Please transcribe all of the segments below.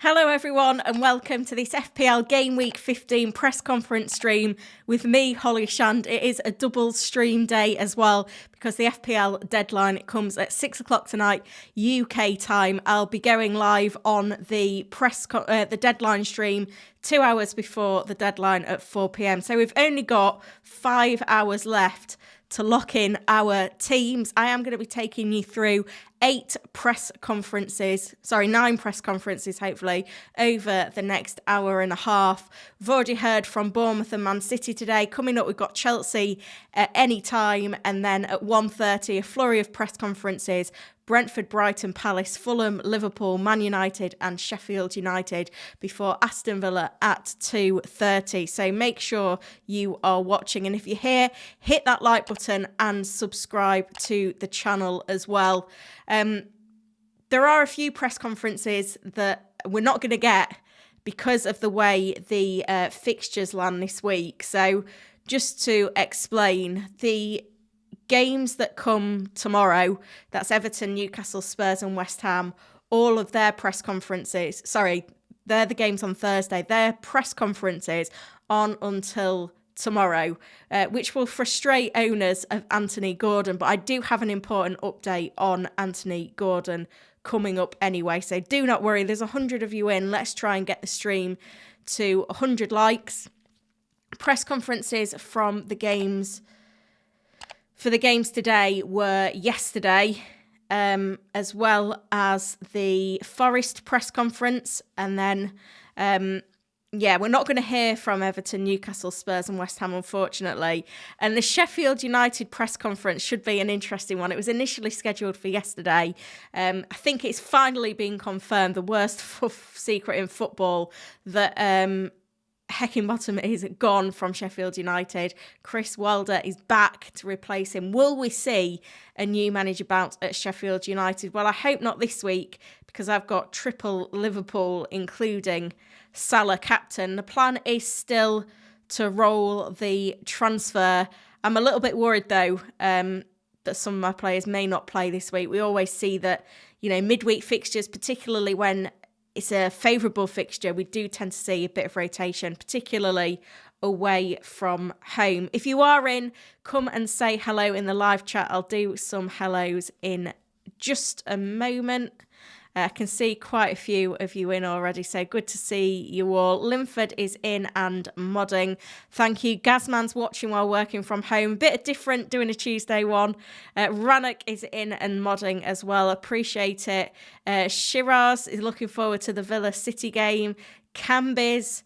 Hello everyone and welcome to this FPL Gameweek 15 press conference stream with me, Holly Shand. It is a double stream day as well because the FPL deadline comes at 6 o'clock tonight UK time. I'll be going live on the the deadline stream 2 hours before the deadline at 4 p.m. So we've only got 5 hours left to lock in our teams. I am going to be taking you through 9 press conferences, hopefully, over the next hour and a half. We've already heard from Bournemouth and Man City today. Coming up, we've got Chelsea at any time, and then at 1:30, a flurry of press conferences. Brentford, Brighton, Palace, Fulham, Liverpool, Man United and Sheffield United before Aston Villa at 2:30. So make sure you are watching. And if you're here, hit that like button and subscribe to the channel as well. There are a few press conferences that we're not going to get because of the way the fixtures land this week. So just to explain, the games that come tomorrow, that's Everton, Newcastle, Spurs and West Ham, all of their press conferences, they're the games on Thursday, their press conferences aren't until tomorrow, which will frustrate owners of Anthony Gordon. But I do have an important update on Anthony Gordon coming up anyway, so do not worry. There's 100 of you in. Let's try and get the stream to 100 likes. Press conferences from the games for the games today were yesterday, as well as the Forest press conference. And then, we're not going to hear from Everton, Newcastle, Spurs and West Ham, unfortunately. And the Sheffield United press conference should be an interesting one. It was initially scheduled for yesterday. I think it's finally been confirmed, the worst secret in football, that Heckingbottom is gone from Sheffield United. Chris Wilder is back to replace him. Will we see a new manager bounce at Sheffield United? Well, I hope not this week because I've got triple Liverpool, including Salah captain. The plan is still to roll the transfer. I'm a little bit worried though that some of my players may not play this week. We always see that, midweek fixtures, particularly when it's a favourable fixture, we do tend to see a bit of rotation, particularly away from home. If you are in, come and say hello in the live chat. I'll do some hellos in just a moment. I can see quite a few of you in already, so good to see you all. Linford is in and modding. Thank you. Gazman's watching while working from home. A bit different doing a Tuesday one. Rannock is in and modding as well. Appreciate it. Shiraz is looking forward to the Villa City game. Cambiz,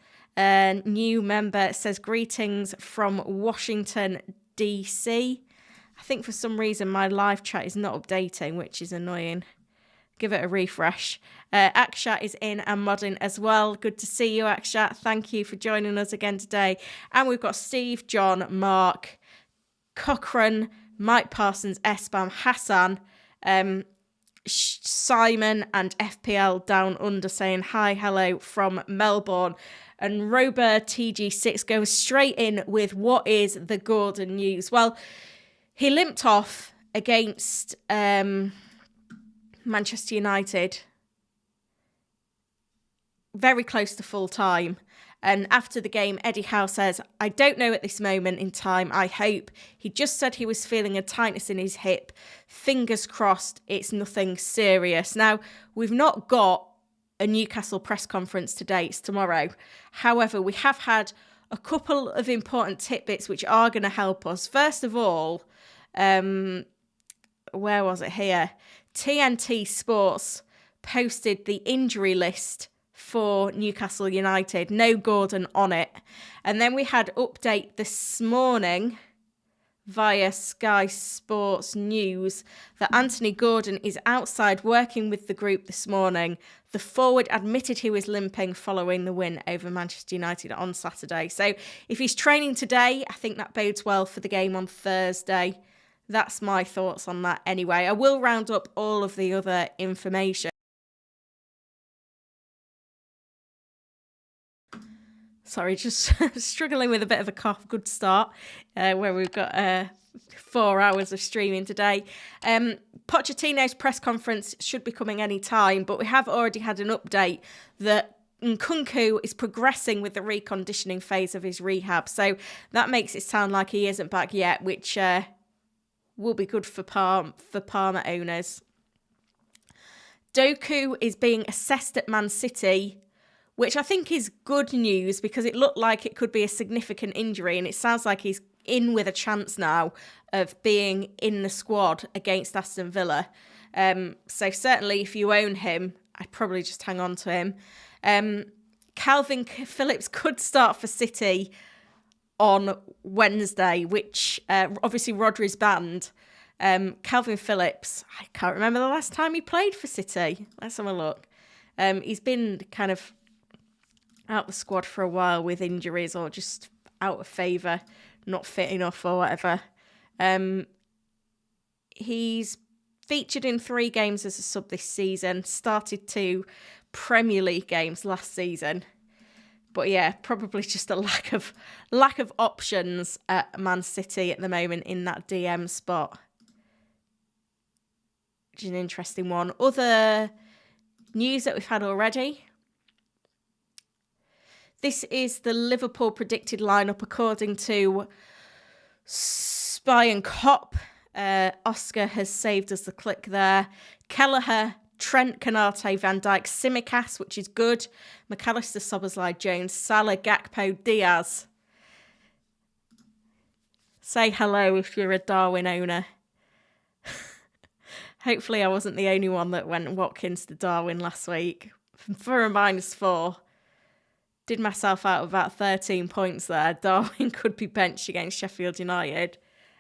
new member, says greetings from Washington, DC. I think for some reason my live chat is not updating, which is annoying. Give it a refresh. Akshat is in and modding as well. Good to see you, Akshat. Thank you for joining us again today. And we've got Steve, John, Mark, Cochrane, Mike Parsons, Espam, Hassan, Simon and FPL Down Under saying hi, hello from Melbourne. And Robert TG6 goes straight in with what is the Gordon news. Well, he limped off against Manchester United very close to full time. And after the game, Eddie Howe says, I don't know at this moment in time. I hope. He just said he was feeling a tightness in his hip. Fingers crossed it's nothing serious. Now, we've not got a Newcastle press conference today. It's tomorrow. However, we have had a couple of important tidbits which are going to help us. First of all, where was it here? TNT Sports posted the injury list for Newcastle United. No Gordon on it. And then we had update this morning via Sky Sports News that Anthony Gordon is outside working with the group this morning. The forward admitted he was limping following the win over Manchester United on Saturday. So if he's training today, I think that bodes well for the game on Thursday. That's my thoughts on that anyway. I will round up all of the other information. Sorry, just struggling with a bit of a cough. Good start, where we've got 4 hours of streaming today. Pochettino's press conference should be coming any time, but we have already had an update that Nkunku is progressing with the reconditioning phase of his rehab. So that makes it sound like he isn't back yet, which will be good for Parma owners. Doku is being assessed at Man City, which I think is good news because it looked like it could be a significant injury, and it sounds like he's in with a chance now of being in the squad against Aston Villa. So certainly if you own him, I'd probably just hang on to him. Calvin Phillips could start for City on Wednesday, which obviously Rodri's banned. Calvin Phillips, I can't remember the last time he played for City. Let's have a look. He's been kind of out the squad for a while with injuries or just out of favour, not fit enough or whatever. He's featured in 3 games as a sub this season, started 2 Premier League games last season. But yeah, probably just a lack of options at Man City at the moment in that DM spot. Which is an interesting one. Other news that we've had already. This is the Liverpool predicted lineup according to Spy and Cop. Oscar has saved us the click there. Kelleher, Trent, Konate, Van Dijk, Tsimikas, which is good. McAllister, Szoboszlai, Jones, Salah, Gakpo, Diaz. Say hello if you're a Darwin owner. Hopefully I wasn't the only one that went Watkins to Darwin last week. For a -4. Did myself out of about 13 points there. Darwin could be benched against Sheffield United.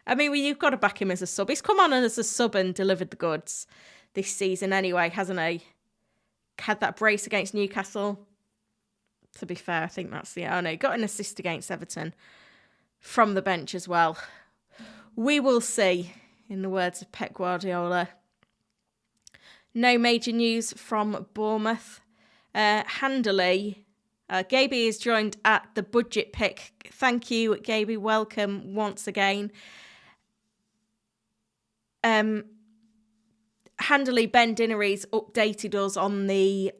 I mean, well, you've got to back him as a sub. He's come on as a sub and delivered the goods this season anyway, hasn't he? Had that brace against Newcastle. To be fair, I think that's the... Oh, no, got an assist against Everton from the bench as well. We will see, in the words of Pep Guardiola. No major news from Bournemouth. Handily, Gaby is joined at the budget pick. Thank you, Gaby. Welcome once again. Handily, Ben Dinnery's updated us on the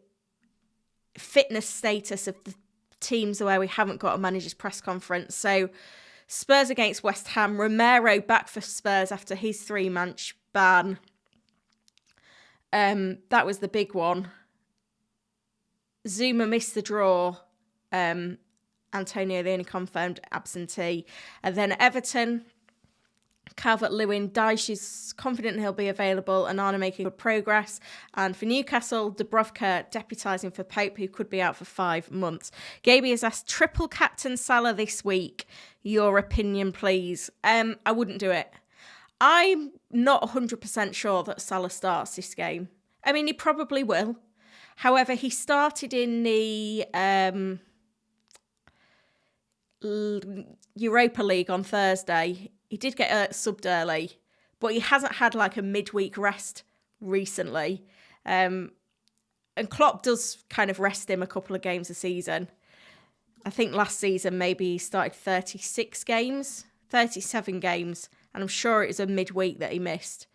fitness status of the teams where we haven't got a manager's press conference. So Spurs against West Ham. Romero back for Spurs after his 3-match ban. That was the big one. Zuma missed the draw. Antonio, the only confirmed absentee. And then Everton, Calvert-Lewin, Dyche is confident he'll be available. Anana making good progress. And for Newcastle, Dubravka deputising for Pope, who could be out for 5 months. Gaby has asked, triple captain Salah this week. Your opinion, please. I wouldn't do it. I'm not 100% sure that Salah starts this game. I mean, he probably will. However, he started in the Europa League on Thursday. He did get subbed early, but he hasn't had like a midweek rest recently. And Klopp does kind of rest him a couple of games a season. I think last season maybe he started 37 games, and I'm sure it was a midweek that he missed.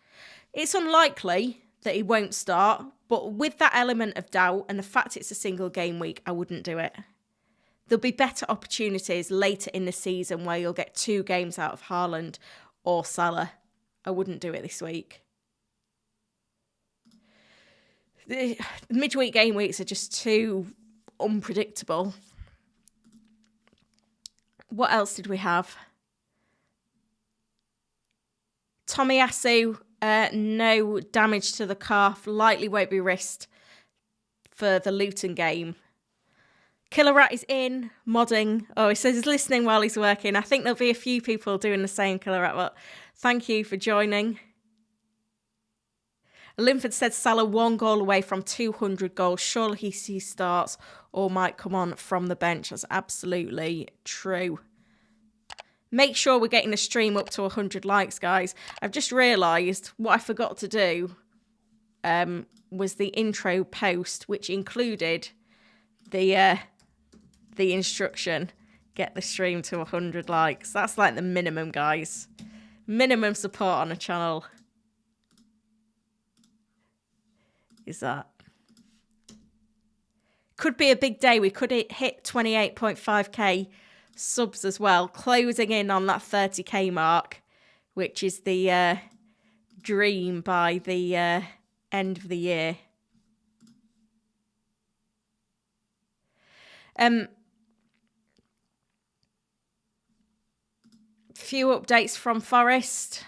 It's unlikely that he won't start, but with that element of doubt and the fact it's a single game week, I wouldn't do it. There'll be better opportunities later in the season where you'll get 2 games out of Haaland or Salah. I wouldn't do it this week. The midweek game weeks are just too unpredictable. What else did we have? Tomiyasu, no damage to the calf. Likely won't be risked for the Luton game. Killer Rat is in, modding. Oh, he says he's listening while he's working. I think there'll be a few people doing the same, Killer Rat, but thank you for joining. Linford said Salah 1 goal away from 200 goals. Surely he starts or might come on from the bench. That's absolutely true. Make sure we're getting the stream up to 100 likes, guys. I've just realised what I forgot to do was the intro post, which included the instruction. Get the stream to 100 likes. That's like the minimum, guys. Minimum support on a channel. is that? Could be a big day. We could hit 28.5k subs as well, closing in on that 30k mark, which is the dream by the end of the year. Few updates from Forest.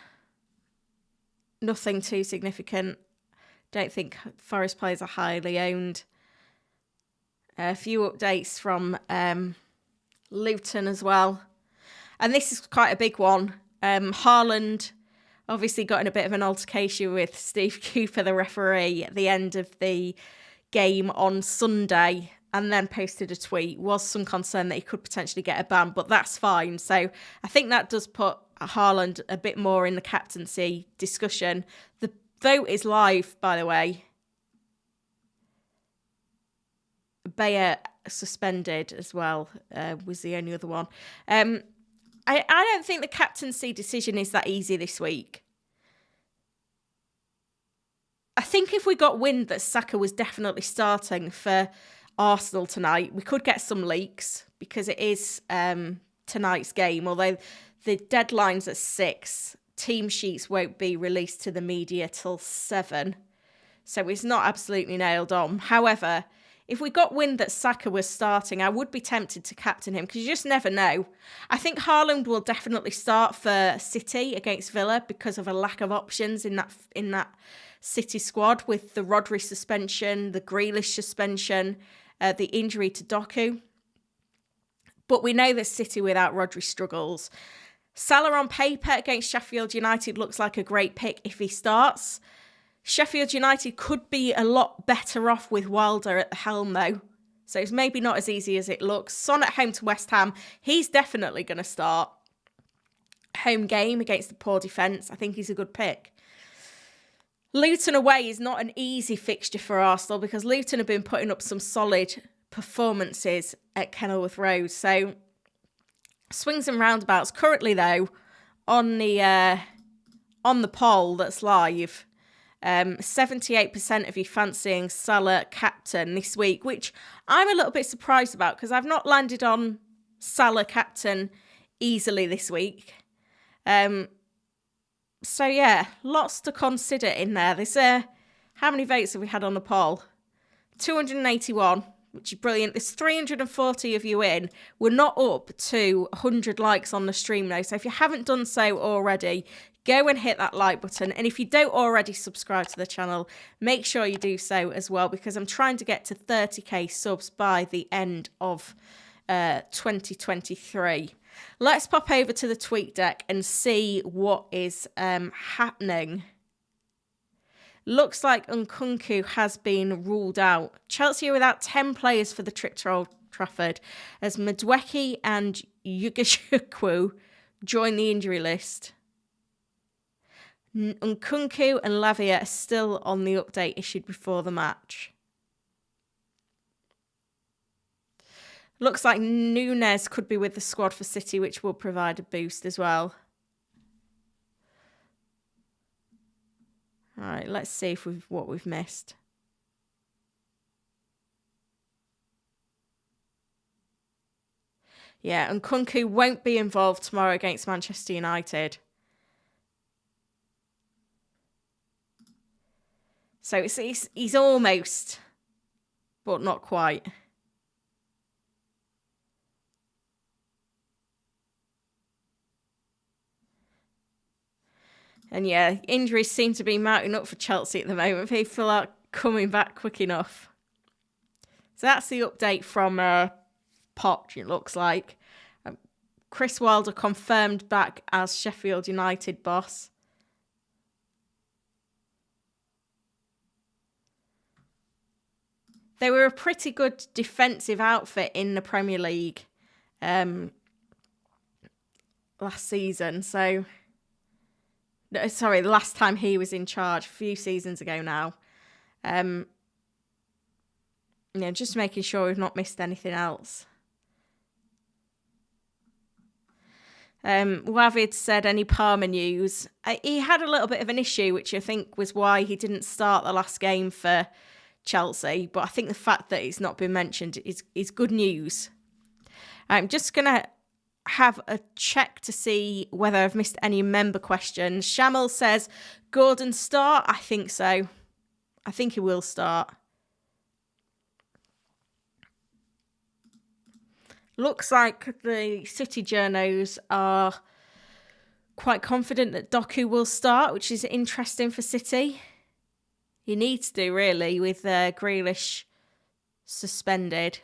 Nothing too significant. Don't think Forest players are highly owned. A few updates from Luton as well. And this is quite a big one. Haaland obviously got in a bit of an altercation with Steve Cooper, the referee, at the end of the game on Sunday, and then posted a tweet. Was some concern that he could potentially get a ban, but that's fine. So I think that does put Haaland a bit more in the captaincy discussion. The vote is live, by the way. Bayer suspended as well, was the only other one. I don't think the captaincy decision is that easy this week. I think if we got wind that Saka was definitely starting for Arsenal tonight, we could get some leaks, because it is tonight's game, although the deadline's at 6. Team sheets won't be released to the media till 7. So it's not absolutely nailed on. However, if we got wind that Saka was starting, I would be tempted to captain him, because you just never know. I think Haaland will definitely start for City against Villa because of a lack of options in that City squad, with the Rodri suspension, the Grealish suspension, the injury to Doku. But we know that City without Rodri struggles. Salah on paper against Sheffield United looks like a great pick if he starts. Sheffield United could be a lot better off with Wilder at the helm, though. So it's maybe not as easy as it looks. Son at home to West Ham. He's definitely going to start. Home game against the poor defence. I think he's a good pick. Luton away is not an easy fixture for Arsenal, because Luton have been putting up some solid performances at Kenilworth Road. So swings and roundabouts. Currently, though, on the poll that's live, 78% of you fancying Salah captain this week, which I'm a little bit surprised about, because I've not landed on Salah captain easily this week. So yeah, lots to consider in there. There's how many votes have we had on the poll? 281, which is brilliant. There's 340 of you in. We're not up to 100 likes on the stream though, so if you haven't done so already, go and hit that like button. And if you don't already subscribe to the channel, make sure you do so as well, because I'm trying to get to 30k subs by the end of 2023. Let's pop over to the tweet deck and see what is happening. Looks like Nkunku has been ruled out. Chelsea are without 10 players for the trip to Old Trafford, as Madueke and Yugashukwu join the injury list. Nkunku and Lavia are still on the update issued before the match. Looks like Núñez could be with the squad for City, which will provide a boost as well. All right, let's see if what we've missed. Yeah, and Nkunku won't be involved tomorrow against Manchester United. So he's almost, but not quite. And yeah, injuries seem to be mounting up for Chelsea at the moment. People aren't coming back quick enough. So that's the update from Poch, it looks like. Chris Wilder confirmed back as Sheffield United boss. They were a pretty good defensive outfit in the Premier League last season. So, sorry, the last time he was in charge, a few seasons ago now. Just making sure we've not missed anything else. Wavid said, any Palmer news? He had a little bit of an issue, which I think was why he didn't start the last game for Chelsea. But I think the fact that it's not been mentioned is good news. I'm just going to have a check to see whether I've missed any member questions. Shamil says, Gordon start? I think so. I think he will start. Looks like the City journos are quite confident that Doku will start, which is interesting for City. He needs to, really, with Grealish suspended.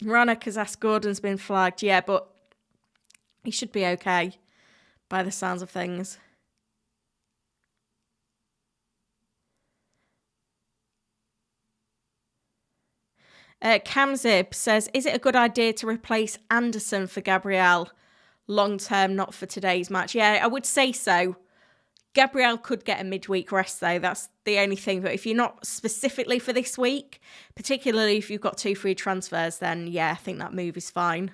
Ronak has asked, Gordon's been flagged. Yeah, but he should be okay by the sounds of things. Kamzib says, is it a good idea to replace Anderson for Gabriel long term, not for today's match? Yeah, I would say so. Gabriel could get a midweek rest, though. That's the only thing. But if you're not specifically for this week, particularly if you've got 2 free transfers, then yeah, I think that move is fine.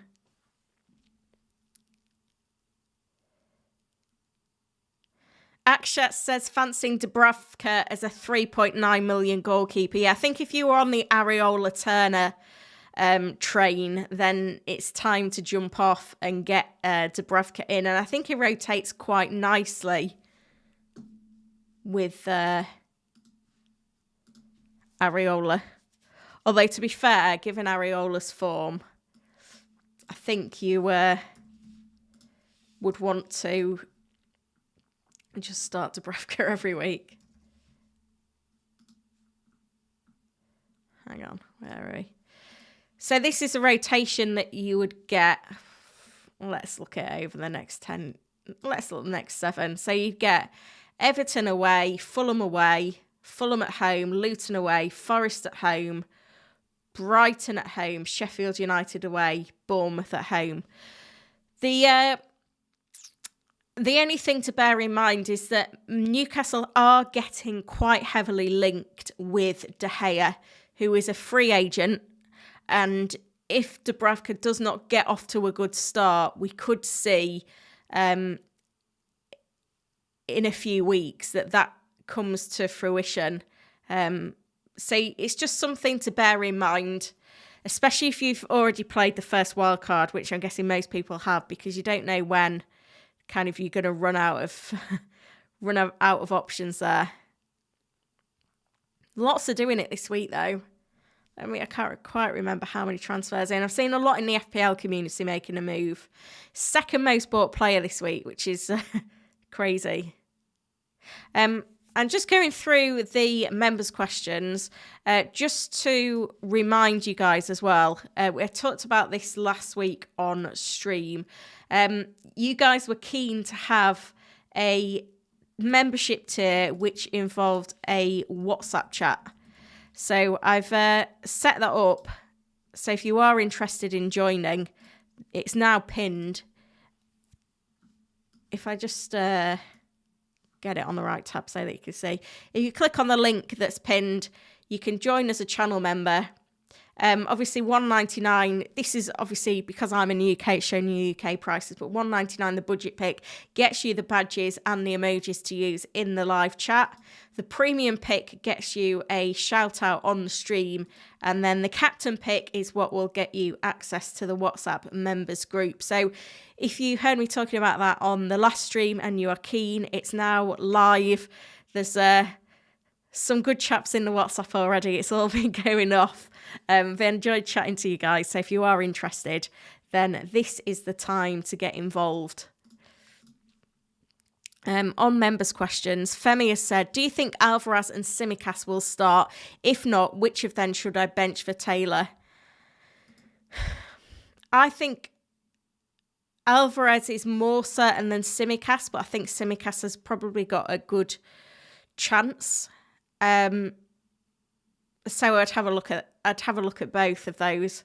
Akshat says, fancying Dubravka as a 3.9 million goalkeeper. Yeah, I think if you were on the Areola Turner train, then it's time to jump off and get Dubravka in. And I think he rotates quite nicely with Areola. Although, to be fair, given Areola's form, I think you would want to just start Dubravka every week. Hang on, where are we? So this is a rotation that you would get. Let's look at it over the next 10. Let's look at the next 7. So you'd get Everton away, Fulham away, Fulham at home, Luton away, Forest at home, Brighton at home, Sheffield United away, Bournemouth at home. The only thing to bear in mind is that Newcastle are getting quite heavily linked with De Gea, who is a free agent. And if Dubravka does not get off to a good start, we could see in a few weeks that comes to fruition. So it's just something to bear in mind, especially if you've already played the first wild card, which I'm guessing most people have, because you don't know when kind of you're going to run out of options there. Lots are doing it this week, though. I mean, I can't quite remember how many transfers in. I've seen a lot in the FPL community making a move. Second most bought player this week, which is crazy. And just going through the members' questions, just to remind you guys as well, we talked about this last week on stream. You guys were keen to have a membership tier which involved a WhatsApp chat. So I've set that up. So if you are interested in joining, it's now pinned. If I just get it on the right tab so that you can see. If you click on the link that's pinned, you can join as a channel member. Obviously $1.99. This is obviously because I'm in the UK, it's showing you UK prices, but $1.99 the budget pick gets you the badges and the emojis to use in the live chat. The premium pick gets you a shout out on the stream, and then the captain pick is what will get you access to the WhatsApp members group. So if you heard me talking about that on the last stream and you are keen, it's now live. There's some good chaps in the WhatsApp already. It's all been going off. I've enjoyed chatting to you guys. So if you are interested, then this is the time to get involved. On members' questions, Femi has said, do you think Alvarez and Tsimikas will start? If not, which of them should I bench for Taylor? I think Alvarez is more certain than Tsimikas, but I think Tsimikas has probably got a good chance. So I'd have a look at both of those.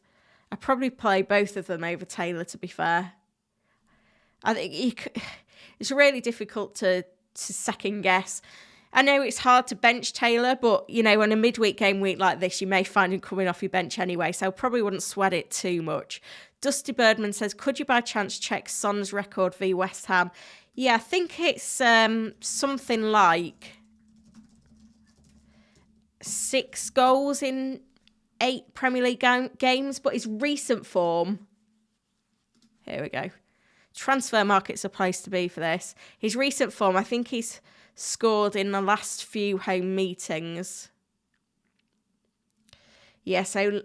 I'd probably play both of them over Taylor, to be fair. I think it's really difficult to second guess. I know it's hard to bench Taylor, but, you know, on a midweek game week like this, you may find him coming off your bench anyway, so I probably wouldn't sweat it too much. Dusty Birdman says, could you by chance check Son's record v West Ham? Yeah, I think it's something like 6 goals in 8 Premier League games, but his recent form... Here we go. Transfer market's a place to be for this. His recent form, I think he's scored in the last few home meetings. Yeah, so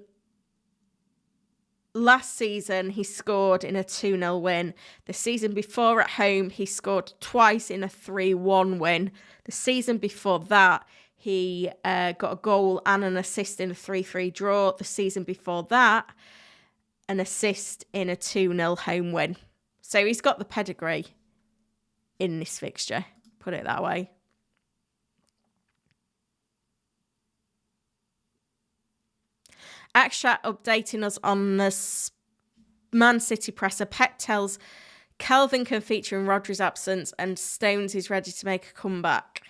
last season he scored in a 2-0 win. The season before at home he scored twice in a 3-1 win. The season before that he got a goal and an assist in a 3-3 draw. The season before that, an assist in a 2-0 home win. So he's got the pedigree in this fixture, put it that way. Akshat updating us on the Man City presser. Pep tells Kelvin can feature in Rodri's absence and Stones is ready to make a comeback.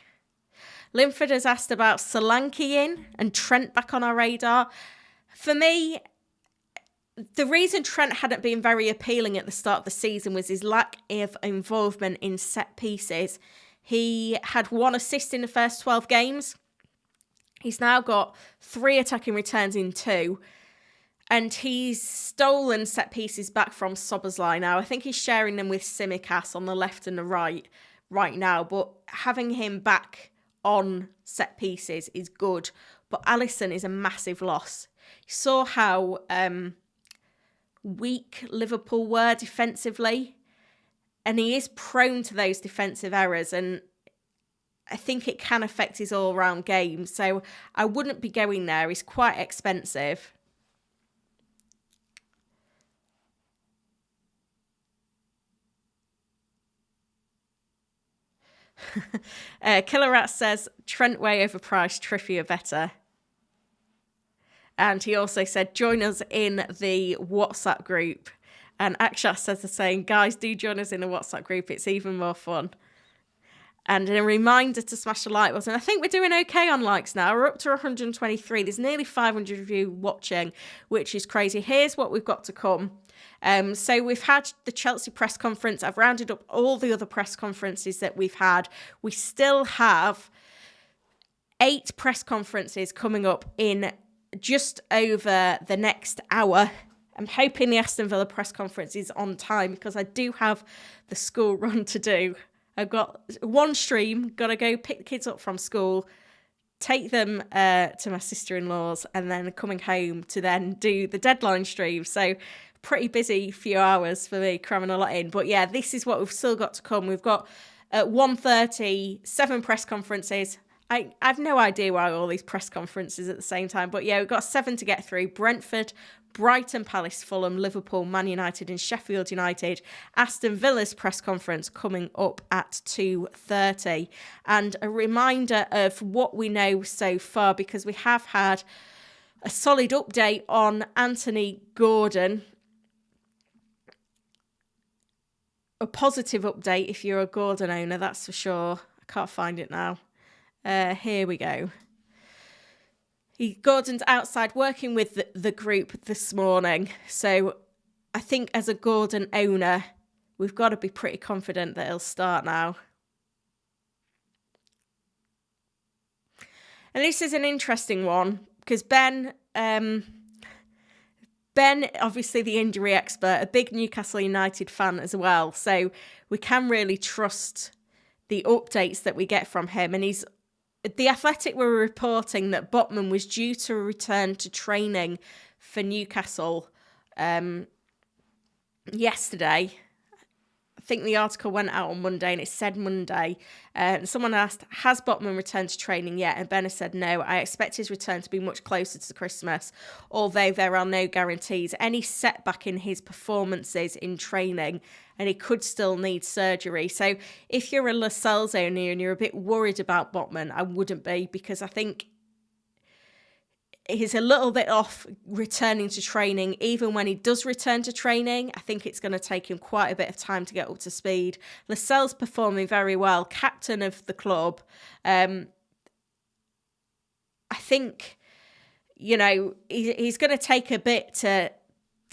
Linford has asked about Solanke in and Trent back on our radar. For me, the reason Trent hadn't been very appealing at the start of the season was his lack of involvement in set pieces. He had 1 assist in the first 12 games. He's now got 3 attacking returns in 2. And he's stolen set pieces back from Szoboszlai now. I think he's sharing them with Tsimikas on the left and the right now. But having him back on set pieces is good. But Alisson is a massive loss. You saw how... weak Liverpool were defensively, and he is prone to those defensive errors, and I think it can affect his all-round game, so I wouldn't be going there. He's quite expensive. Killer Rat says, Trent way overpriced, Trippier better. And he also said, join us in the WhatsApp group. And Akshat says the same, guys, do join us in the WhatsApp group. It's even more fun. And a reminder to smash the like button. I think we're doing okay on likes now. We're up to 123. There's nearly 500 of you watching, which is crazy. Here's what we've got to come. So we've had the Chelsea press conference. I've rounded up all the other press conferences that we've had. We still have 8 press conferences coming up in just over the next hour. I'm hoping the Aston Villa press conference is on time because I do have the school run to do. I've got one stream, got to go pick the kids up from school, take them to my sister-in-law's, and then coming home to then do the deadline stream. So pretty busy few hours for me, cramming a lot in. But yeah, this is what we've still got to come. We've got at 1:30, 7 press conferences. I've no idea why all these press conferences at the same time. But yeah, we've got 7 to get through. Brentford, Brighton, Palace, Fulham, Liverpool, Man United and Sheffield United. Aston Villa's press conference coming up at 2:30. And a reminder of what we know so far, because we have had a solid update on Anthony Gordon. A positive update if you're a Gordon owner, that's for sure. I can't find it now. Here we go. Gordon's outside working with the group this morning. So I think as a Gordon owner, we've got to be pretty confident that he'll start now. And this is an interesting one because Ben, obviously the injury expert, a big Newcastle United fan as well. So we can really trust the updates that we get from him. And The Athletic were reporting that Botman was due to return to training for Newcastle yesterday. I think the article went out on Monday and it said Monday. And someone asked, has Botman returned to training yet? And Ben has said no. I expect his return to be much closer to Christmas, although there are no guarantees. Any setback in his performances in training, and he could still need surgery. So if you're a Lascelles owner and you're a bit worried about Botman, I wouldn't be, because I think he's a little bit off returning to training. Even when he does return to training, I think it's going to take him quite a bit of time to get up to speed. Lascelles performing very well, captain of the club. I think, you know, he's going to take a bit to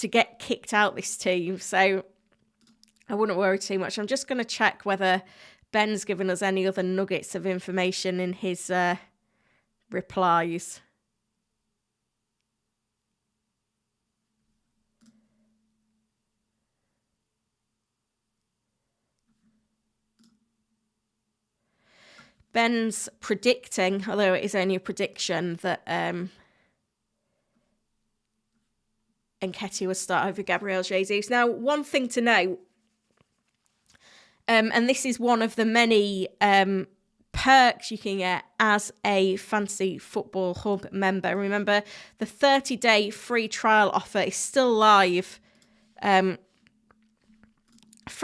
get kicked out this team. So I wouldn't worry too much. I'm just going to check whether Ben's given us any other nuggets of information in his replies. Ben's predicting, although it is only a prediction, that Nketiah will start over Gabriel Jesus. Now, one thing to note, and this is one of the many perks you can get as a Fantasy Football Hub member. Remember, the 30-day free trial offer is still live for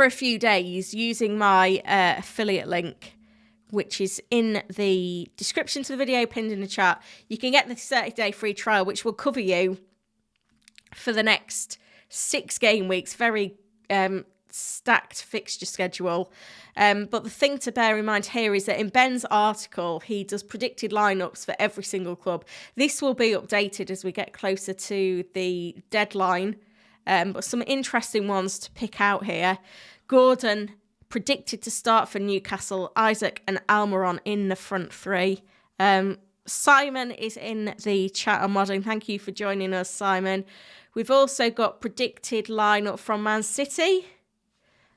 a few days using my affiliate link, which is in the description to the video, pinned in the chat. You can get the 30-day free trial, which will cover you for the next 6 game weeks. Very stacked fixture schedule. But the thing to bear in mind here is that in Ben's article, he does predicted lineups for every single club. This will be updated as we get closer to the deadline. But some interesting ones to pick out here. Gordon predicted to start for Newcastle, Isaac and Almiron in the front three. Simon is in the chat on modding. Thank you for joining us, Simon. We've also got predicted lineup from Man City.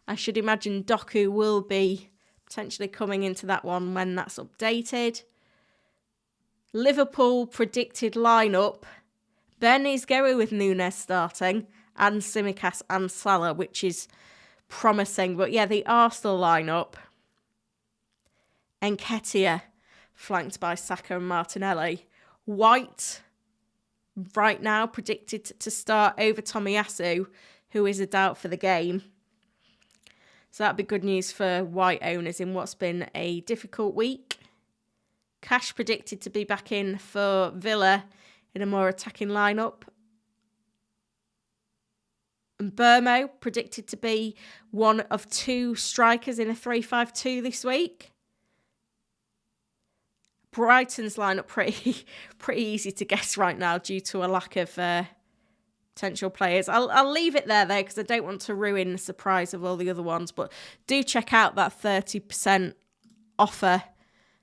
I should imagine Doku will be potentially coming into that one when that's updated. Liverpool predicted lineup. Ben is going with Núñez starting and Tsimikas and Salah, which is promising. But yeah, the Arsenal lineup. Nketiah, flanked by Saka and Martinelli. White, right now, predicted to start over Tomiyasu, who is a doubt for the game. So that'd be good news for White owners in what's been a difficult week. Cash predicted to be back in for Villa in a more attacking lineup. And Burmo predicted to be one of 2 strikers in a 3-5-2 this week. Brighton's lineup pretty easy to guess right now due to a lack of potential players. I'll leave it there though because I don't want to ruin the surprise of all the other ones. But do check out that 30% offer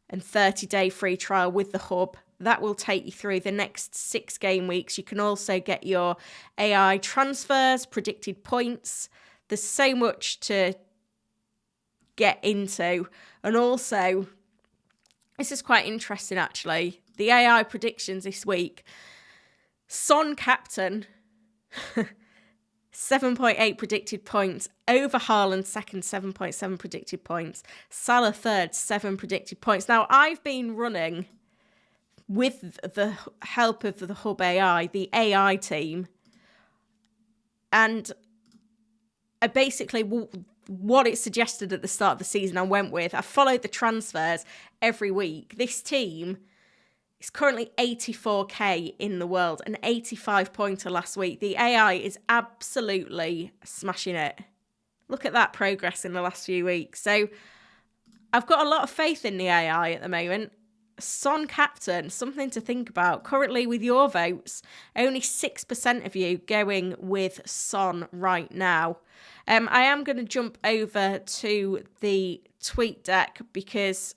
and 30-day free trial with the hub. That will take you through the next 6 game weeks. You can also get your AI transfers, predicted points. There's so much to get into. And also, this is quite interesting actually. The AI predictions this week. Son captain, 7.8 predicted points. Over Haaland second, 7.7 predicted points. Salah third, 7 predicted points. Now, I've been running, with the help of the Hub AI, the AI team, and I basically, what it suggested at the start of the season I went with. I followed the transfers every week. This team is currently 84k in the world, an 85 pointer last week. The AI is absolutely smashing it. Look at that progress in the last few weeks. So I've got a lot of faith in the AI at the moment. Son captain, something to think about. Currently with your votes, only 6% of you going with Son right now. I am going to jump over to the tweet deck because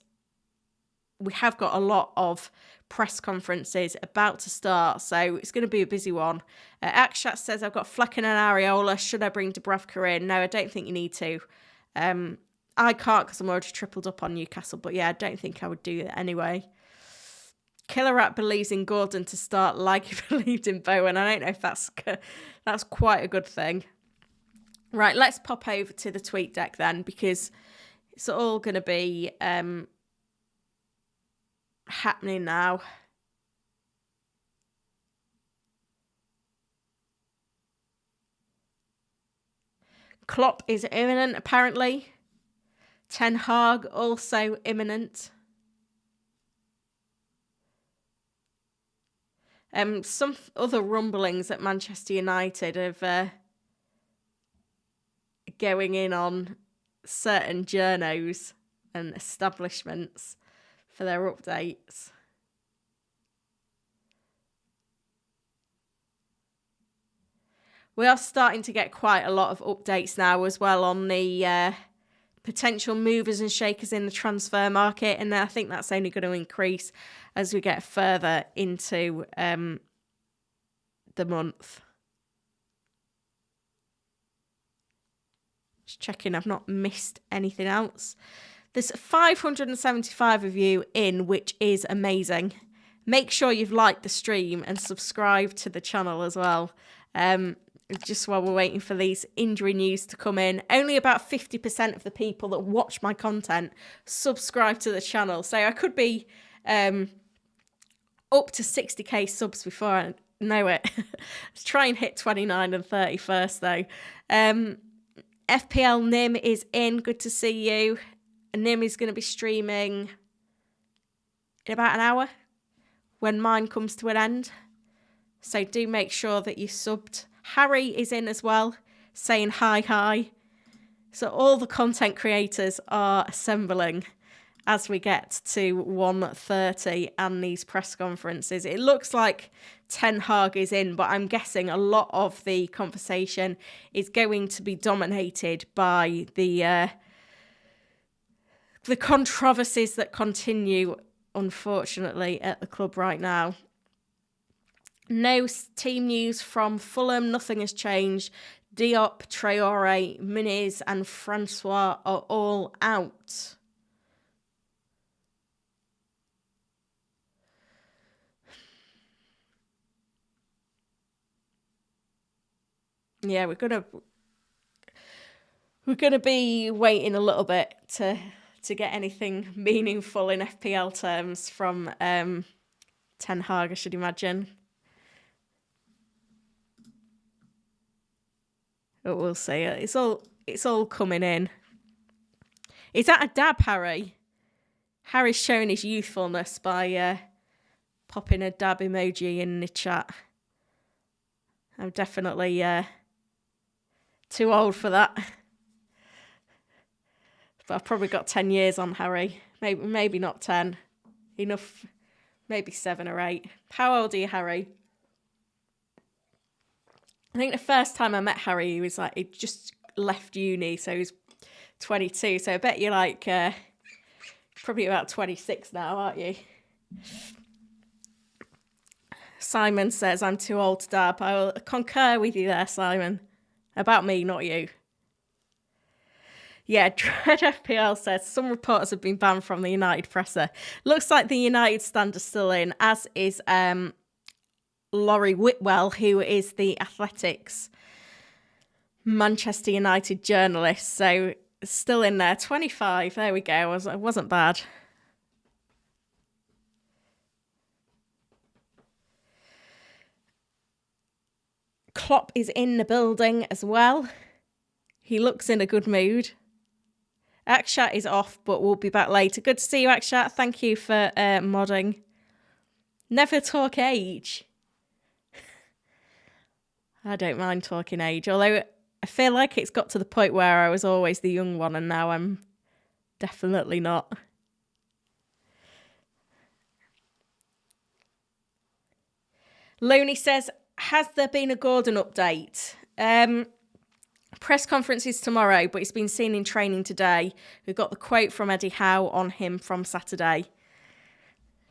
we have got a lot of press conferences about to start, so it's going to be a busy one. Akshat says, I've got Flecken and Areola. Should I bring Dubravka in? No, I don't think you need to. I can't because I'm already tripled up on Newcastle, but yeah, I don't think I would do that anyway. Killer Rat believes in Gordon to start like he believed in Bowen. I don't know if that's quite a good thing. Right, let's pop over to the tweet deck then, because it's all going to be happening now. Klopp is imminent, apparently. Ten Hag also imminent. Some other rumblings at Manchester United of going in on certain journos and establishments for their updates. We are starting to get quite a lot of updates now as well on the potential movers and shakers in the transfer market, and I think that's only going to increase as we get further into the month. Just checking I've not missed anything else. There's 575 of you in, which is amazing. Make sure you've liked the stream and subscribed to the channel as well. Just while we're waiting for these injury news to come in. Only about 50% of the people that watch my content subscribe to the channel. So I could be up to 60k subs before I know it. Let's try and hit 29 and 30 first though. FPL Nim is in. Good to see you. Nim is going to be streaming in about an hour when mine comes to an end. So do make sure that you subbed. Harry is in as well, saying hi. So all the content creators are assembling as we get to 1:30 and these press conferences. It looks like Ten Hag is in, but I'm guessing a lot of the conversation is going to be dominated by the controversies that continue, unfortunately, at the club right now. No team news from Fulham. Nothing has changed. Diop, Traore, Muniz and Francois are all out. Yeah, we're gonna be waiting a little bit to get anything meaningful in FPL terms from Ten Hag, I should imagine. But we'll see. It's all coming in. Is that a dab, Harry? Harry's showing his youthfulness by popping a dab emoji in the chat. I'm definitely too old for that. But I've probably got 10 years on Harry. Maybe not 10. Enough. Maybe 7 or 8. How old are you, Harry? I think the first time I met Harry, he was like, he just left uni, so he was 22. So I bet you're like probably about 26 now, aren't you? Simon says, I'm too old to dab. I will concur with you there, Simon. About me, not you. Yeah, Dread FPL says, some reporters have been banned from the United presser. Looks like the United stand is still in, as is Laurie Whitwell, who is the Athletics Manchester United journalist. So still in there. 25. There we go. It wasn't bad. Klopp is in the building as well. He looks in a good mood. Akshat is off, but we'll be back later. Good to see you, Akshat. Thank you for modding. Never talk age. I don't mind talking age, although I feel like it's got to the point where I was always the young one and now I'm definitely not. Loney says, has there been a Gordon update? Press conference is tomorrow, but he's been seen in training today. We've got the quote from Eddie Howe on him from Saturday.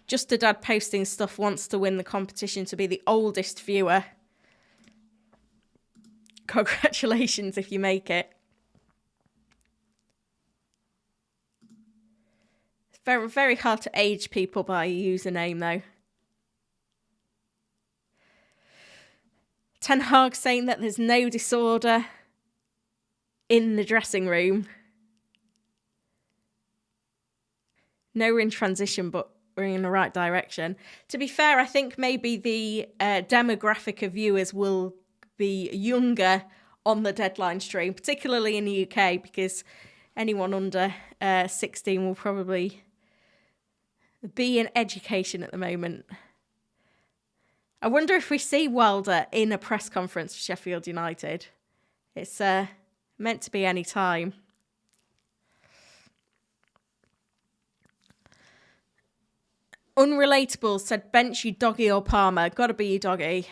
Just a dad posting stuff, wants to win the competition to be the oldest viewer. Congratulations if you make it. It's very, very hard to age people by a username, though. Ten Hag saying that there's no disorder in the dressing room. No, we're in transition, but we're in the right direction. To be fair, I think maybe the demographic of viewers will be younger on the deadline stream, particularly in the UK, because anyone under 16 will probably be in education at the moment. I wonder if we see Wilder in a press conference for Sheffield United. It's meant to be any time. Unrelatable said, bench you Doggy or Palmer. Got to be you Doggy.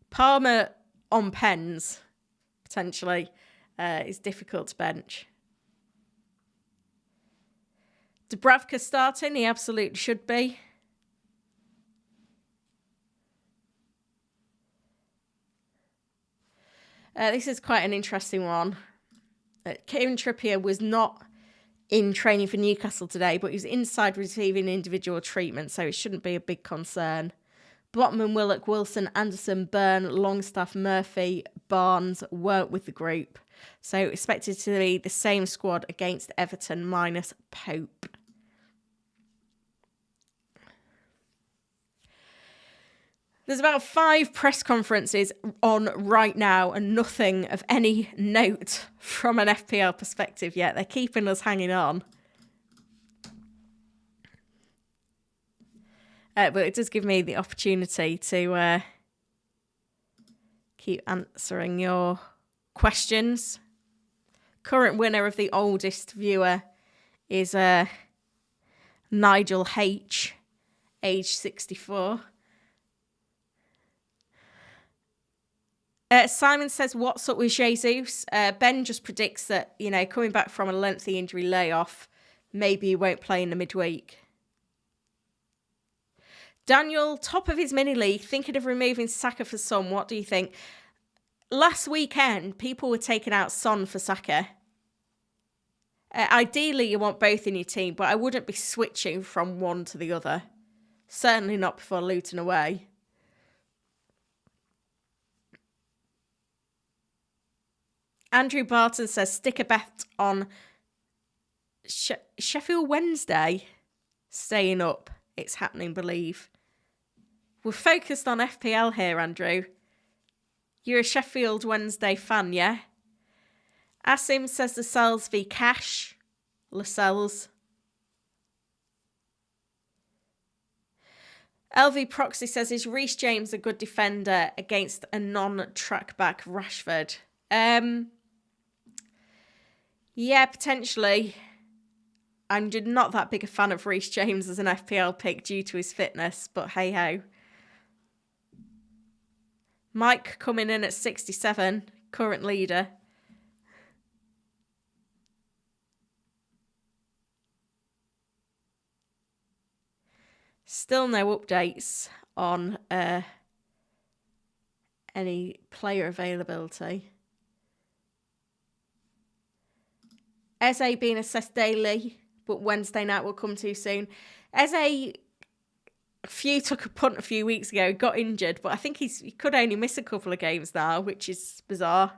Palmer on pens, potentially, is difficult to bench. Dubravka starting? He absolutely should be. This is quite an interesting one. Kieran Trippier was not in training for Newcastle today, but he was inside receiving individual treatment, so it shouldn't be a big concern. Botman, Willock, Wilson, Anderson, Byrne, Longstaff, Murphy, Barnes weren't with the group. So expected to be the same squad against Everton minus Pope. There's about 5 press conferences on right now and nothing of any note from an FPL perspective yet. They're keeping us hanging on. But it does give me the opportunity to keep answering your questions. Current winner of the oldest viewer is Nigel H, age 64. Simon says, what's up with Jesus? Ben just predicts that, coming back from a lengthy injury layoff, maybe he won't play in the midweek. Daniel, top of his mini-league, thinking of removing Saka for Son. What do you think? Last weekend, people were taking out Son for Saka. Ideally, you want both in your team, but I wouldn't be switching from one to the other. Certainly not before Luton away. Andrew Barton says, stick a bet on Sheffield Wednesday staying up. It's happening, believe. We're focused on FPL here, Andrew. You're a Sheffield Wednesday fan, yeah? Asim says Lascelles v Cash. Lascelles. LV Proxy says, is Reece James a good defender against a non-track back Rashford? Yeah, potentially. I'm not that big a fan of Reece James as an FPL pick due to his fitness, but hey-ho. Mike coming in at 67, current leader. Still no updates on any player availability. Eze being assessed daily, but Wednesday night will come too soon. Eze took a punt a few weeks ago, got injured, but I think he could only miss a couple of games now, which is bizarre.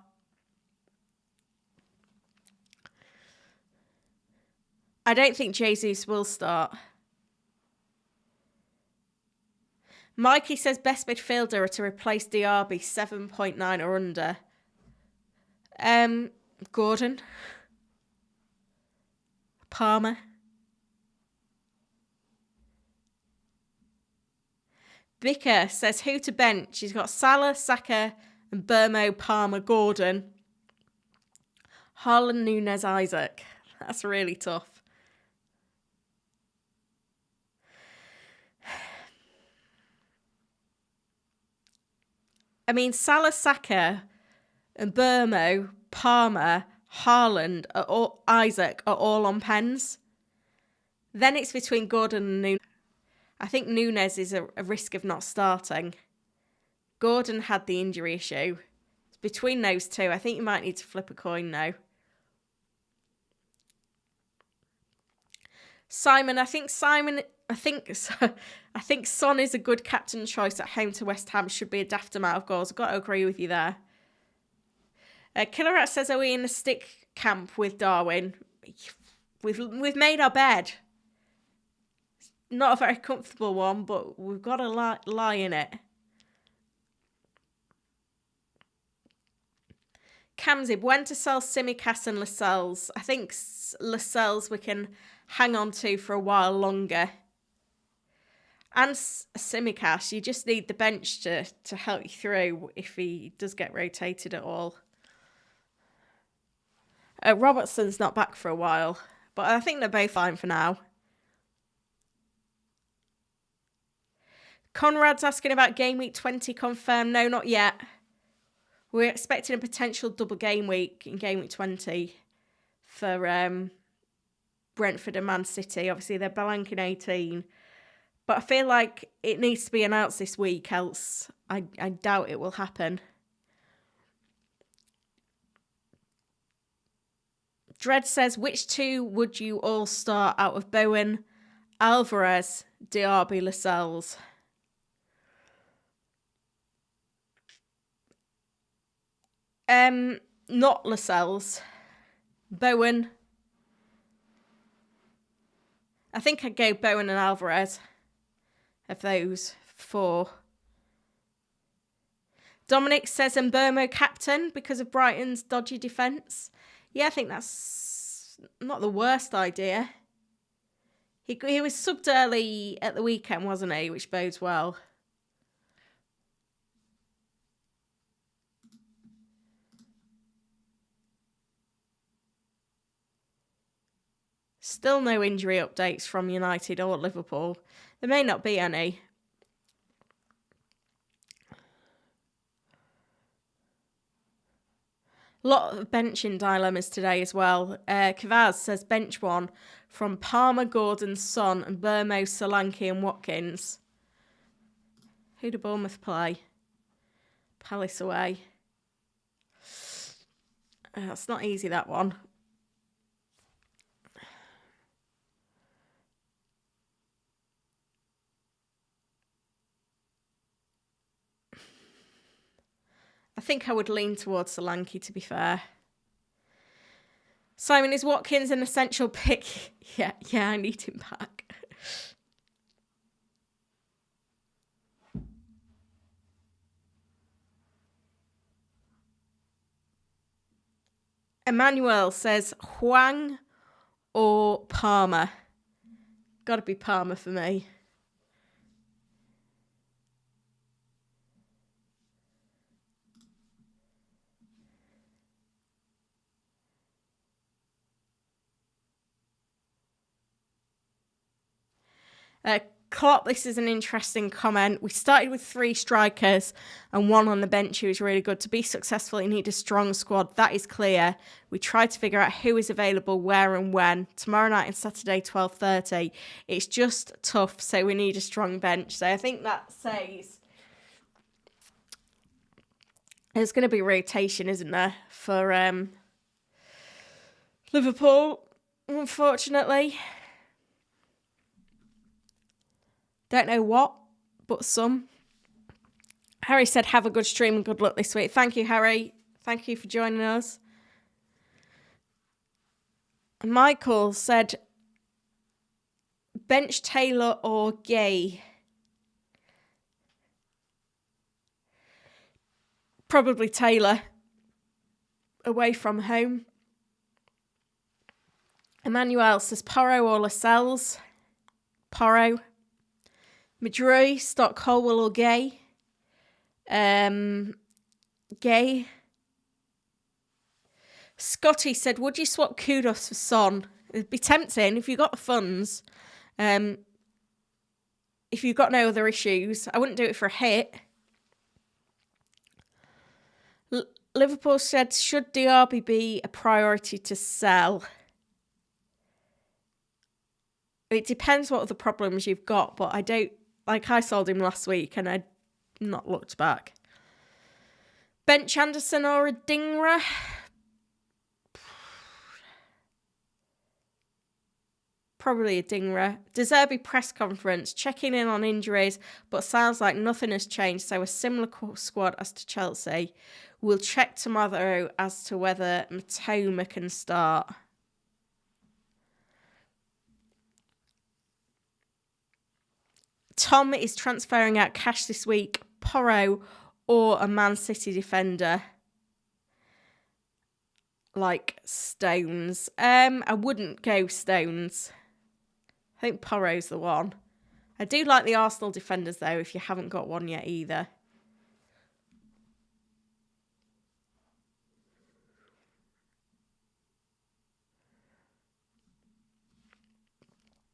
I don't think Jesus will start. Mikey says best midfielder to replace Diaby, 7.9 or under. Gordon. Palmer. Vicker says who to bench. He's got Salah, Saka, and Burmo, Palmer, Gordon. Haaland, Nunes, Isaac. That's really tough. I mean, Salah, Saka, and Burmo, Palmer, Haaland, Isaac are all on pens. Then it's between Gordon and Nunes. I think Nunes is a risk of not starting. Gordon had the injury issue. It's between those two. I think you might need to flip a coin now. Simon, I think Son is a good captain choice at home to West Ham. Should be a daft amount of goals. I've got to agree with you there. Killer Rat says, are we in the stick camp with Darwin? We've made our bed. Not a very comfortable one, but we've got to lie in it. Kamzib, when to sell Simicast and Lascelles? I think Lascelles we can hang on to for a while longer. And Simicast, you just need the bench to help you through if he does get rotated at all. Robertson's not back for a while, but I think they're both fine for now. Conrad's asking about Game Week 20 confirmed. No, not yet. We're expecting a potential double game week in Game Week 20 for Brentford and Man City. Obviously, they're blanking 18. But I feel like it needs to be announced this week, else I doubt it will happen. Dredd says, which two would you all start out of Bowen, Alvarez, Diaby, Lascelles? Not Lascelles. Bowen. I think I'd go Bowen and Alvarez of those four. Dominic says Mbermo captain because of Brighton's dodgy defence. Yeah, I think that's not the worst idea. He was subbed early at the weekend, wasn't he? Which bodes well. Still no injury updates from United or Liverpool. There may not be any. A lot of benching dilemmas today as well. Kavaz says bench one from Palmer, Gordon, Son and Burmo, Solanke and Watkins. Who do Bournemouth play? Palace away. That's not easy, that one. I think I would lean towards Solanke, to be fair. Simon, is Watkins an essential pick? Yeah, I need him back. Emmanuel says Huang or Palmer. Gotta be Palmer for me. Klopp, this is an interesting comment. We started with 3 strikers and 1 on the bench who was really good. To be successful, you need a strong squad. That is clear. We tried to figure out who is available, where and when. Tomorrow night and Saturday, 12:30. It's just tough, so we need a strong bench. So I think that says there's going to be rotation, isn't there, for Liverpool, unfortunately. Don't know what, but some. Harry said, have a good stream and good luck this week. Thank you, Harry. Thank you for joining us. Michael said, bench Taylor or Gay? Probably Taylor. Away from home. Emmanuel says, Porro or Lascelles? Porro. Madrid, Stock, Colwell or Gay? Gay. Scotty said, would you swap Kudos for Son? It'd be tempting if you got the funds. If you've got no other issues. I wouldn't do it for a hit. Liverpool said, should Diaby be a priority to sell? It depends what other problems you've got, but I don't... Like, I sold him last week and I'd not looked back. Bench Anderson or Adingra? Probably Adingra. De Zerbi press conference, checking in on injuries, but sounds like nothing has changed, so a similar squad as to Chelsea. We'll check tomorrow as to whether Matoma can start. Tom is transferring out cash this week. Porro or a Man City defender like Stones. I wouldn't go Stones. I think Porro's the one. I do like the Arsenal defenders, though, if you haven't got one yet either.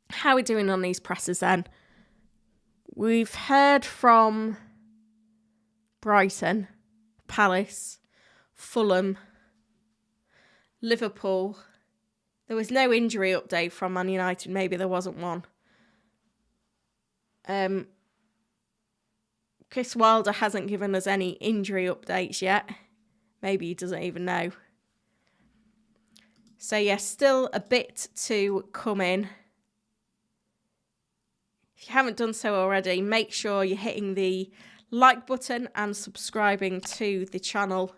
How are we doing on these presses then? We've heard from Brighton, Palace, Fulham, Liverpool. There was no injury update from Man United. Maybe there wasn't one. Chris Wilder hasn't given us any injury updates yet. Maybe he doesn't even know. So, yeah, still a bit to come in. If you haven't done so already, make sure you're hitting the like button and subscribing to the channel.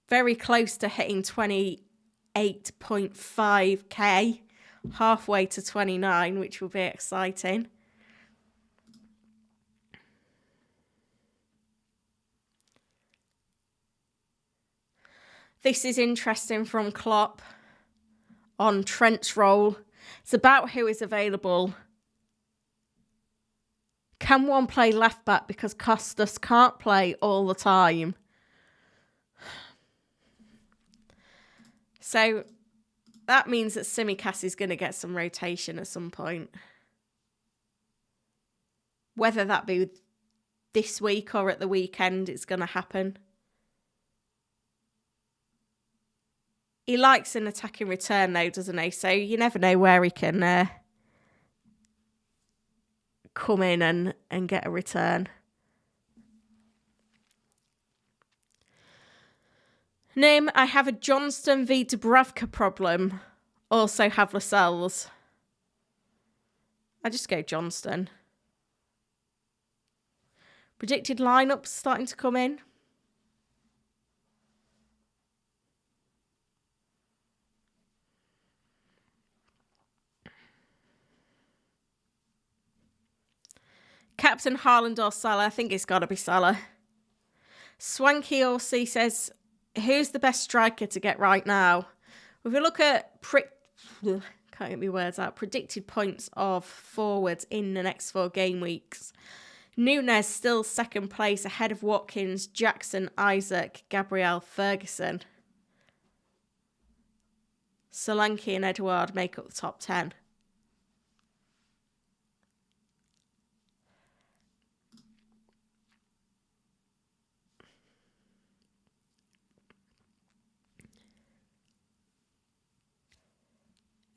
Very close to hitting 28.5k, halfway to 29, which will be exciting. This is interesting from Klopp on Trent's role. It's about who is available. Can one play left back because Costas can't play all the time? So that means that Tsimikas is going to get some rotation at some point. Whether that be this week or at the weekend, it's going to happen. He likes an attacking return though, doesn't he? So you never know where he can come in and get a return. Nim, I have a Johnston v Dubravka problem. Also have Lascelles. I just go Johnston. Predicted lineups starting to come in. Captain Haaland or Salah? I think it's got to be Salah. Swanky Orsi says, who's the best striker to get right now? If we look at can't get my words out, predicted points of forwards in the next 4 game weeks, Núñez still second place ahead of Watkins, Jackson, Isaac, Gabriel, Ferguson. Solanke and Edouard make up the top 10.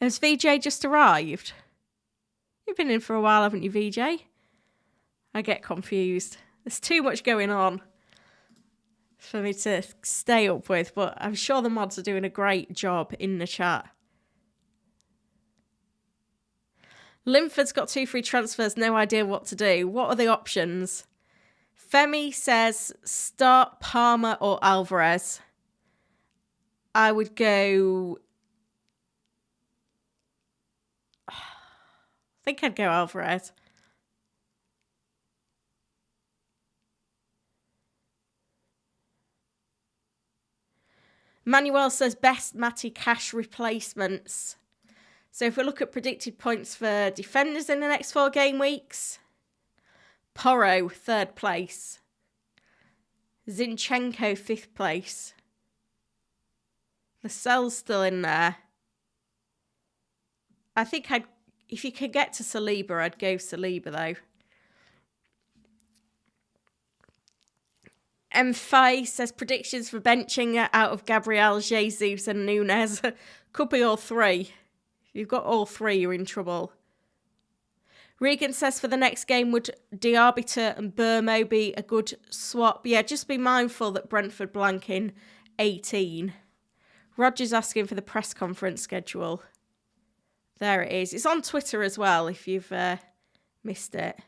Has VJ just arrived? You've been in for a while, haven't you, VJ? I get confused. There's too much going on for me to stay up with, but I'm sure the mods are doing a great job in the chat. Linford's got 2 free transfers, no idea what to do. What are the options? Femi says start Palmer or Alvarez. I would go... I think I'd go Alvarez. Manuel says best Matty Cash replacements. So if we look at predicted points for defenders in the next 4 game weeks, Porro, 3rd place. Zinchenko, 5th place. Lascelles still in there. I think if you could get to Saliba, I'd go Saliba though. M5 says predictions for benching out of Gabriel, Jesus and Núñez. Could be all 3. If you've got all 3, you're in trouble. Regan says for the next game, would Diabiter and Burmo be a good swap? Yeah, just be mindful that Brentford blank in 18. Roger's asking for the press conference schedule. There it is. It's on Twitter as well if you've missed it.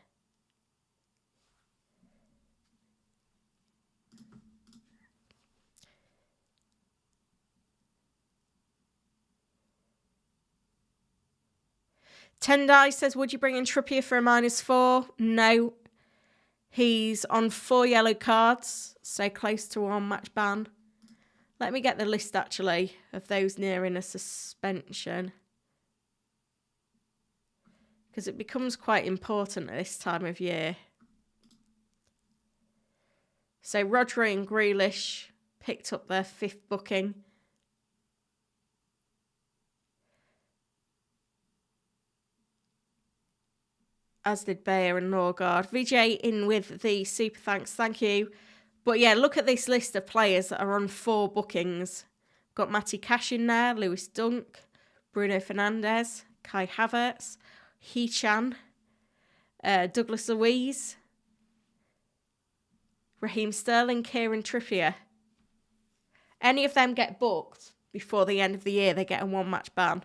Tendai says, would you bring in Trippier for a -4? No. He's on 4 yellow cards, so close to 1 match ban. Let me get the list, actually, of those nearing a suspension. because it becomes quite important at this time of year. So Rodri and Grealish picked up their 5th booking. As did Bayer and Norgard. Vijay in with the super thanks, thank you. But yeah, look at this list of players that are on 4 bookings. Got Matty Cash in there, Lewis Dunk, Bruno Fernandes, Kai Havertz, Hee-chan, Douglas Luiz, Raheem Sterling, Kieran Trippier. Any of them get booked before the end of the year, they get a 1-match ban.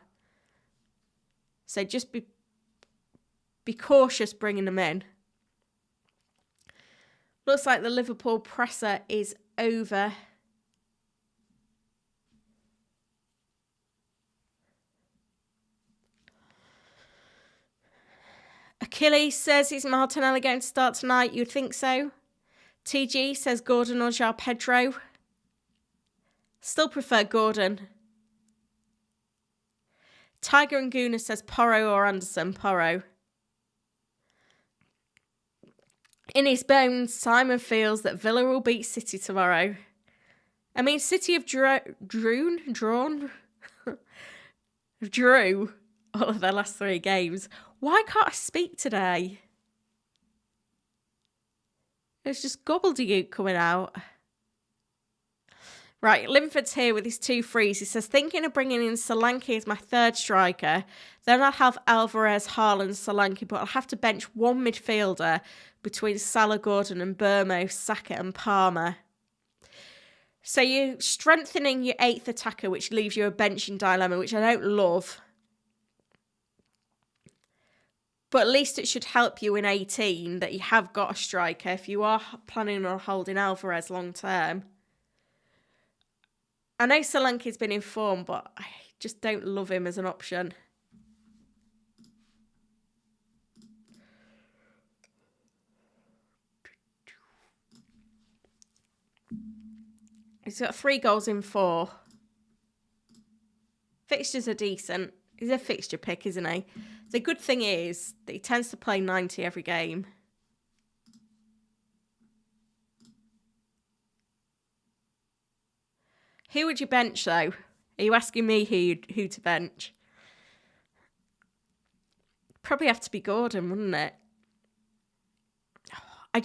So just be cautious bringing them in. Looks like the Liverpool presser is over. Achilles says, is Martinelli going to start tonight? You'd think so. TG says Gordon or João Pedro. Still prefer Gordon. Tiger and Guna says Porro or Anderson. Porro. In his bones, Simon feels that Villa will beat City tomorrow. I mean, City have drew all of their last 3 games. Why can't I speak today? It's just gobbledygook coming out. Right, Linford's here with his 2 frees. He says, thinking of bringing in Solanke as my 3rd striker. Then I'll have Alvarez, Haaland, Solanke, but I'll have to bench 1 midfielder between Salah, Gordon and Burmo, Saka and Palmer. So you're strengthening your 8th attacker, which leaves you a benching dilemma, which I don't love. But at least it should help you in 18 that you have got a striker if you are planning on holding Alvarez long term. I know Solanke's been in form, but I just don't love him as an option. He's got 3 goals in 4. Fixtures are decent. He's a fixture pick, isn't he? The good thing is that he tends to play 90 every game. Who would you bench, though? Are you asking me who to bench? Probably have to be Gordon, wouldn't it? I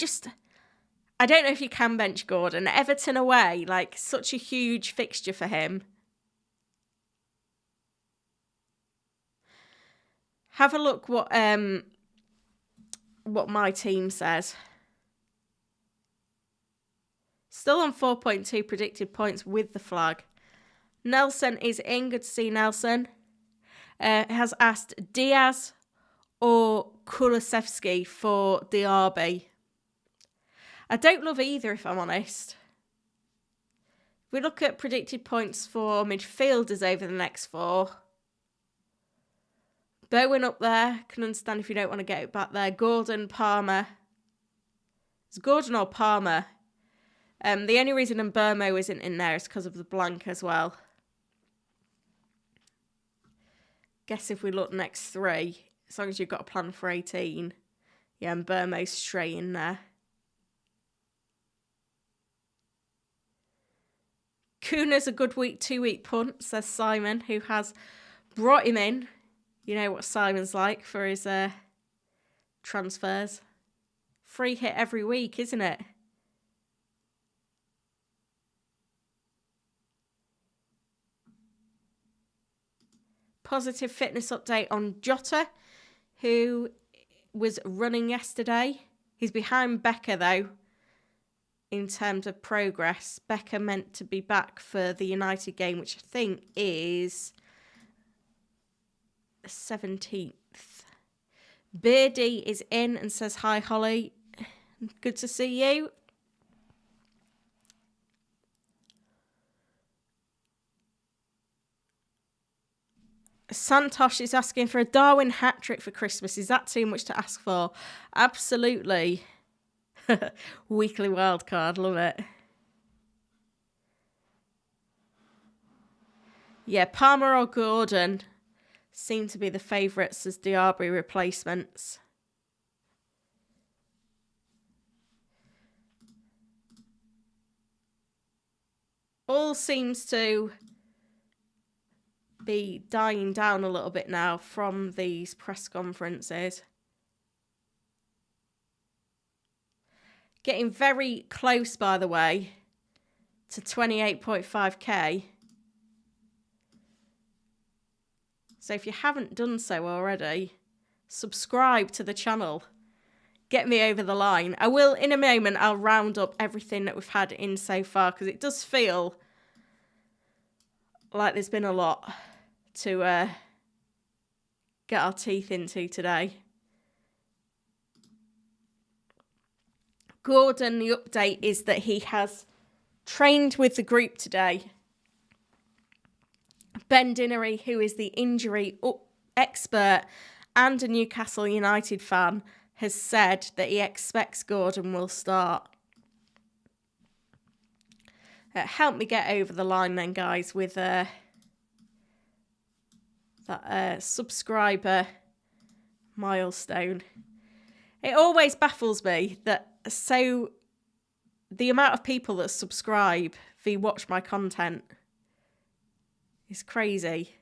don't know if you can bench Gordon. Everton away, like, such a huge fixture for him. Have a look what my team says. Still on 4.2 predicted points with the flag. Nelson is in. Good to see Nelson. Has asked Diaz or Kulusevski for Diaby. I don't love either, if I'm honest. If we look at predicted points for midfielders over the next 4. Bowen up there. Can understand if you don't want to get it back there. Gordon, Palmer. It's Gordon or Palmer. The only reason Burmo isn't in there is because of the blank as well. Guess if we look next 3, as long as you've got a plan for 18. Yeah, and Burmo's straight in there. Kuna's a good 2-week punt, says Simon, who has brought him in. You know what Simon's like for his transfers. Free hit every week, isn't it? Positive fitness update on Jota, who was running yesterday. He's behind Becker, though, in terms of progress. Becker meant to be back for the United game, which I think is the 17th. Beardy is in and says, hi, Holly. Good to see you. Santosh is asking for a Darwin hat-trick for Christmas. Is that too much to ask for? Absolutely. Weekly wildcard, love it. Yeah, Palmer or Gordon. seem to be the favourites as Diaby replacements. All seems to be dying down a little bit now from these press conferences. Getting very close, by the way, to 28.5k. So if you haven't done so already, subscribe to the channel. Get me over the line. I will, in a moment, I'll round up everything that we've had in so far, because it does feel like there's been a lot to get our teeth into today. Gordon, the update is that he has trained with the group today. Ben Dinnery, who is the injury expert and a Newcastle United fan, has said that he expects Gordon will start. Help me get over the line then, guys, with that subscriber milestone. It always baffles me that the amount of people that subscribe via watch my content is crazy.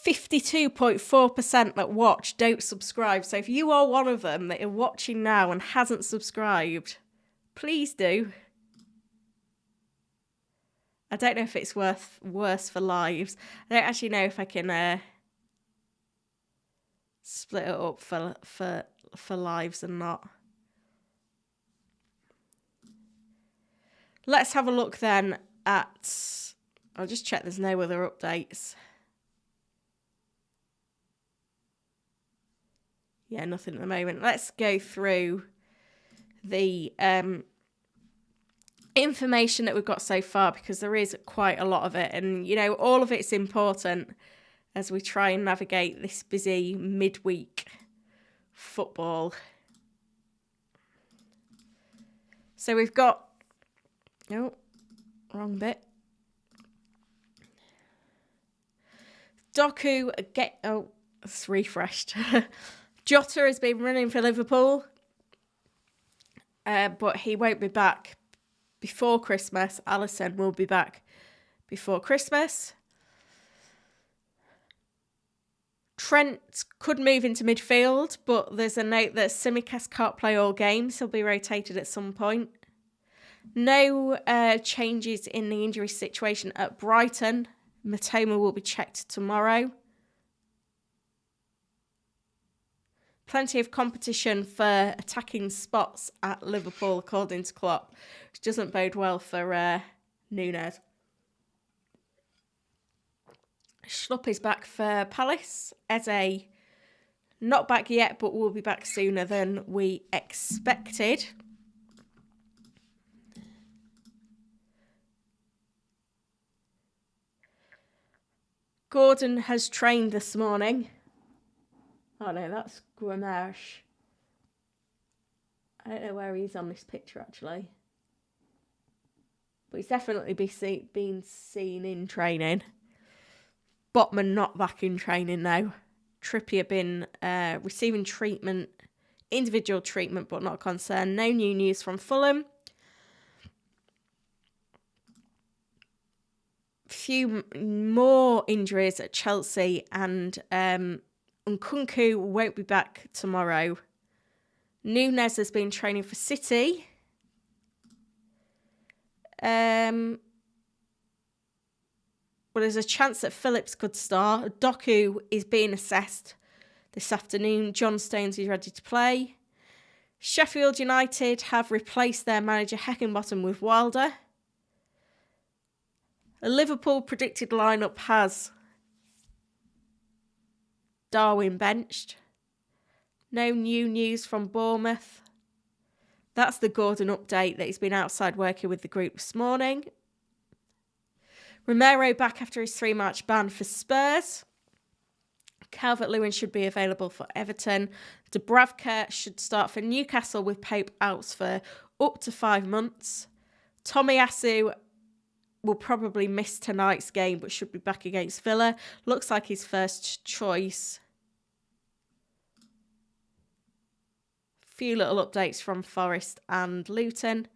.4% that watch don't subscribe. So if you are one of them that are watching now and hasn't subscribed, please do. I don't know if it's worse for lives. I don't actually know if I can split it up for lives and not. Let's have a look then at... I'll just check there's no other updates. Yeah, nothing at the moment. Let's go through the information that we've got so far, because there is quite a lot of it. And, you know, all of it's important as we try and navigate this busy midweek football. So we've got... Oh, wrong bit. Doku, it's refreshed. Jota has been running for Liverpool, but he won't be back before Christmas. Alisson will be back before Christmas. Trent could move into midfield, but there's a note that Tsimikas can't play all games. He'll be rotated at some point. No changes in the injury situation at Brighton. Matoma will be checked tomorrow. Plenty of competition for attacking spots at Liverpool, according to Klopp, which doesn't bode well for Núñez. Schlupp is back for Palace. Eze not back yet, but will be back sooner than we expected. Gordon has trained this morning. Oh no, that's Grimash. I don't know where he's on this picture actually. But he's definitely been seen in training. Botman not back in training now. Trippier been receiving treatment, individual treatment, but not concerned. No new news from Fulham. Few more injuries at Chelsea, and Nkunku won't be back tomorrow. Núñez has been training for City. Well, there's a chance that Phillips could start. Doku is being assessed this afternoon. John Stones is ready to play. Sheffield United have replaced their manager Heckingbottom with Wilder. A Liverpool predicted lineup has Darwin benched. No new news from Bournemouth. That's the Gordon update that he's been outside working with the group this morning. Romero back after his 3-match ban for Spurs. Calvert-Lewin should be available for Everton. Dubravka should start for Newcastle with Pope out for up to 5 months. Tomiyasu will probably miss tonight's game but should be back against Villa. Looks like his first choice. Few little updates from Forest and Luton.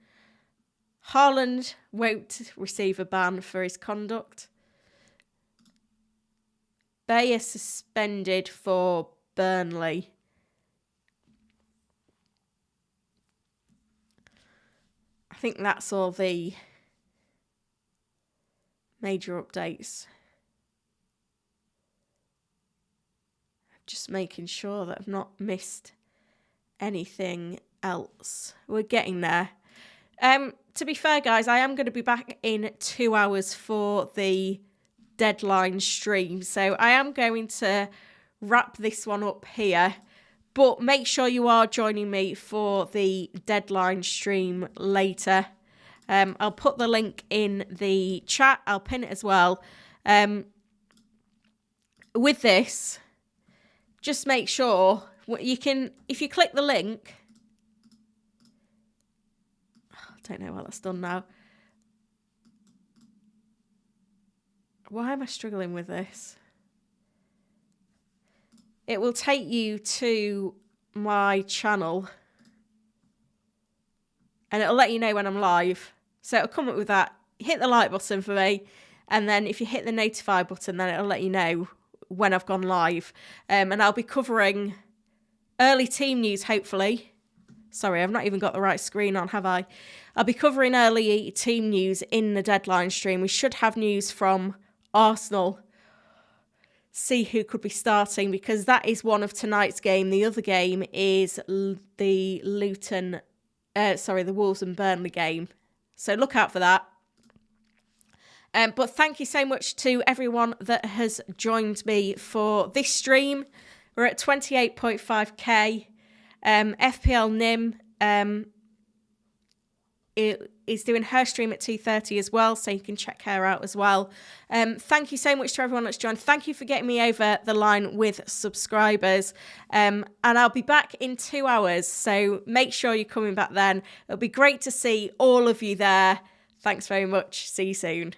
Haaland won't receive a ban for his conduct. Bayer suspended for Burnley. I think that's all the major updates. Just making sure that I've not missed anything else. We're getting there. To be fair, guys, I am going to be back in 2 hours for the deadline stream. So I am going to wrap this one up here. But make sure you are joining me for the deadline stream later. I'll put the link in the chat. I'll pin it as well. With this, just make sure you can, if you click the link, I don't know what that's done now. Why am I struggling with this? It will take you to my channel and it'll let you know when I'm live. So it'll come up with that. Hit the like button for me. And then if you hit the notify button, then it'll let you know when I've gone live. And I'll be covering early team news, hopefully. Sorry, I've not even got the right screen on, have I? I'll be covering early team news in the deadline stream. We should have news from Arsenal. See who could be starting, because that is one of tonight's game. The other game is the the Wolves and Burnley game. So look out for that. But thank you so much to everyone that has joined me for this stream. We're at 28.5k. FPL Nim is doing her stream at 2:30 as well, so you can check her out as well. Thank you so much to everyone that's joined. Thank you for getting me over the line with subscribers. And I'll be back in 2 hours, so make sure you're coming back then. It'll be great to see all of you there. Thanks very much. See you soon.